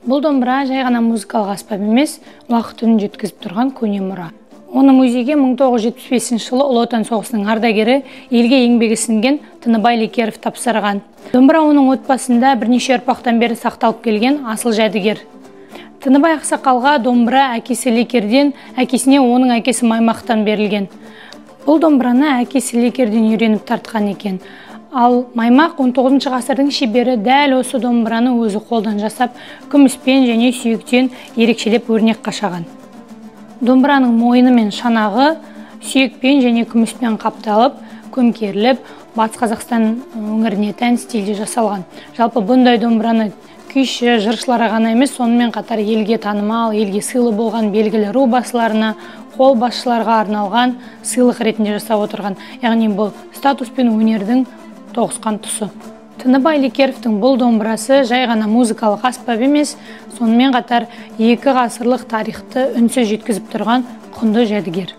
Бұл домбыра жай ғана музыкалық аспап емес, уақыт үнін жеткізіп тұрған көне мұра. Оны музейге 1975 жылы Ұлы Отан соғысының ардагері, елге еңбегі сіңген Тыныбай Лекеров тапсырған. Домбыра оның отбасында бірнеше ұрпақтан бері сақталып келген асыл жәдігер. Тыныбай ақсақалға домбыра әкесі Лекерден, әкесіне оның әкесі Маймақтан берілген. Бұл домбыраны әкесі Лекерден үйреніп тартқан екен. Ал Маймақ 19 ғасырдың шебері дәл осы домбыраны өзі қолдан жасап, күміспен және сүйектен ерекшелеп өрнек қашаған. Домбыраның мойны мен шанағы сүйекпен және күміспен қапталып, көмкеріліп, Батыс Қазақстан өңіріне тән стильде жасалған. Жалпы бұндай домбыраны күйші, жыршыларға ғана емес, сонымен қатар елге танымал, елге сыйлы болған белгілі ру басыларына, қол басшыларға арналған сыйлық ретінде жасап отырған. Яғни бұл статус пен өнердің тоғысқан тұсы. Тыныбай Лекеровтың бұл домбырасы жай ғана музыкалық аспап емес, сонымен қатар 2 ғасырлық тарихты үнсіз жеткізіп тұрған құнды жәдігер.